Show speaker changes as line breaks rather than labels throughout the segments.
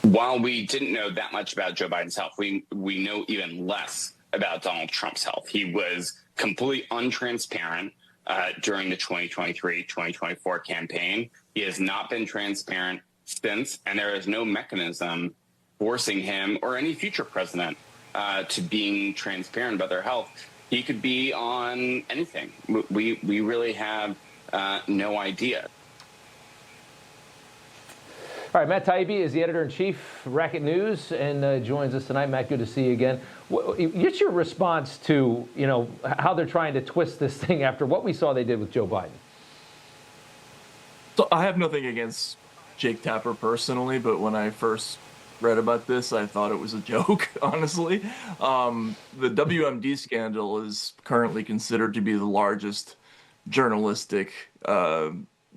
While we didn't know that much about Joe Biden's health, we know even less about Donald Trump's health. He was completely untransparent during the 2023-2024 campaign. He has not been transparent since, and there is no mechanism forcing him or any future president to being transparent about their health. He could be on anything. We really have no idea.
All right, Matt Taibbi is the editor-in-chief, Racket News, and joins us tonight. Matt, good to see you again. What's your response to, how they're trying to twist this thing after what we saw they did with Joe Biden?
So I have nothing against Jake Tapper personally, but when I first read about this, I thought it was a joke, honestly. The WMD scandal is currently considered to be the largest journalistic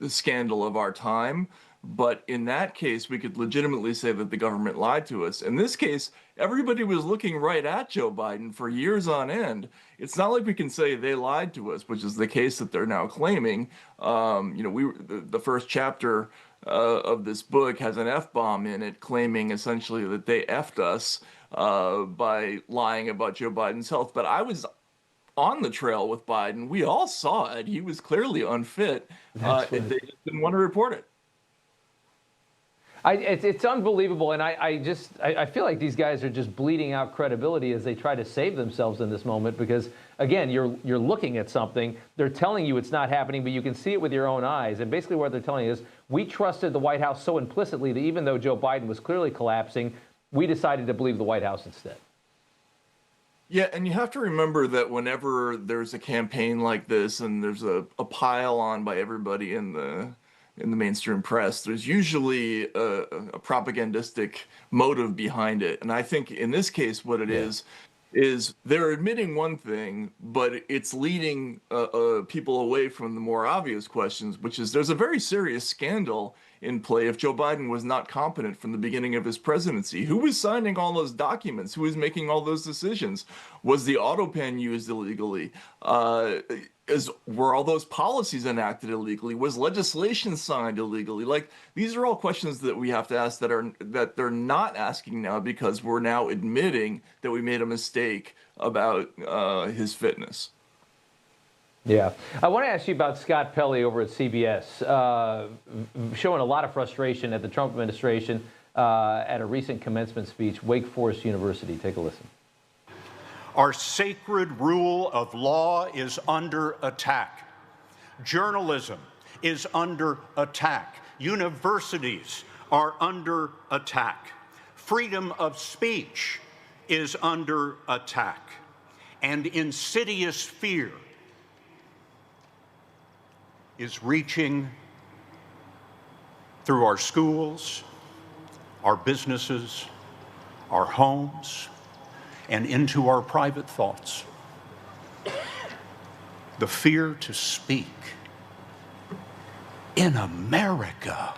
scandal of our time. But in that case, we could legitimately say that the government lied to us. In this case, everybody was looking right at Joe Biden for years on end. It's not like we can say they lied to us, which is the case that they're now claiming. The first chapter of this book has an F-bomb in it, claiming essentially that they F'd us by lying about Joe Biden's health. But I was on the trail with Biden. We all saw it. He was clearly unfit. They just didn't want to report it.
It's unbelievable, and I feel like these guys are just bleeding out credibility as they try to save themselves in this moment because, again, you're looking at something, they're telling you it's not happening, but you can see it with your own eyes, and basically what they're telling you is, we trusted the White House so implicitly that even though Joe Biden was clearly collapsing, we decided to believe the White House instead.
Yeah, and you have to remember that whenever there's a campaign like this and there's a pile on by everybody in the mainstream press, there's usually a propagandistic motive behind it. And I think in this case, what it is they're admitting one thing, but it's leading people away from the more obvious questions, which is there's a very serious scandal in play if Joe Biden was not competent from the beginning of his presidency. Who was signing all those documents? Who was making all those decisions? Was the auto pen used illegally? Were all those policies enacted illegally? Was legislation signed illegally? Like, these are all questions that we have to ask that they're not asking now because we're now admitting that we made a mistake about his fitness.
Yeah. I want to ask you about Scott Pelley over at CBS, showing a lot of frustration at the Trump administration at a recent commencement speech, Wake Forest University. Take a listen.
Our sacred rule of law is under attack. Journalism is under attack. Universities are under attack. Freedom of speech is under attack. And insidious fear is reaching through our schools, our businesses, our homes, and into our private thoughts. The fear to speak in America.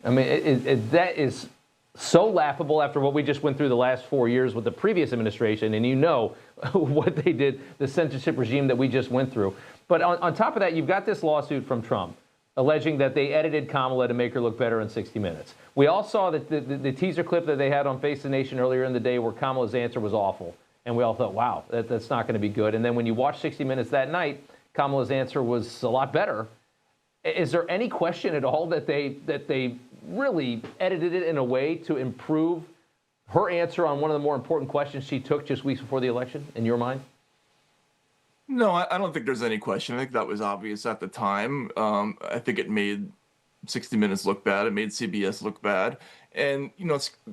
I mean, that is so laughable after what we just went through the last 4 years with the previous administration, and what they did, the censorship regime that we just went through. But on top of that, you've got this lawsuit from Trump alleging that they edited Kamala to make her look better in 60 Minutes. We all saw that the teaser clip that they had on Face the Nation earlier in the day where Kamala's answer was awful. And we all thought, wow, that's not going to be good. And then when you watch 60 Minutes that night, Kamala's answer was a lot better. Is there any question at all that they really edited it in a way to improve her answer on one of the more important questions she took just weeks before the election, in your mind?
No, I don't think there's any question. I think that was obvious at the time. I think it made 60 Minutes look bad. It made CBS look bad. And,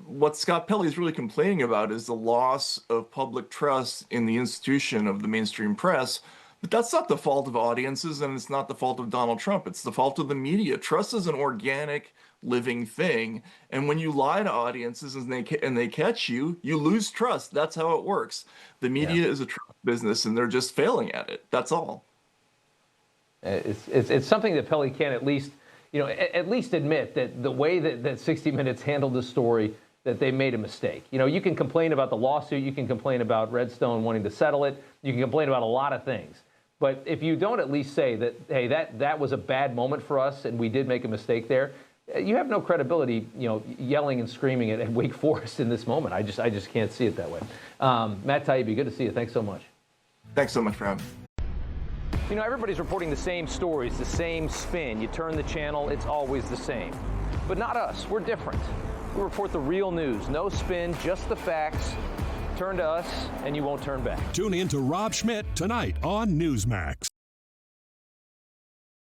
what Scott Pelley is really complaining about is the loss of public trust in the institution of the mainstream press. But that's not the fault of audiences, and it's not the fault of Donald Trump. It's the fault of the media. Trust is an organic, living thing. And when you lie to audiences and they catch you, you lose trust. That's how it works. The media is a trust business, and they're just failing at it. That's all.
It's something that Pelley can at least admit that the way that 60 Minutes handled the story, that they made a mistake. You can complain about the lawsuit. You can complain about Redstone wanting to settle it. You can complain about a lot of things. But if you don't at least say that, hey, that was a bad moment for us and we did make a mistake there, you have no credibility, yelling and screaming at Wake Forest in this moment. I just can't see it that way. Matt Taibbi, good to see you. Thanks so much.
Thanks so much for having me.
Everybody's reporting the same stories, the same spin. You turn the channel, it's always the same. But not us. We're different. We report the real news. No spin, just the facts. Turn to us, and you won't turn back.
Tune in to Rob Schmitt tonight on Newsmax.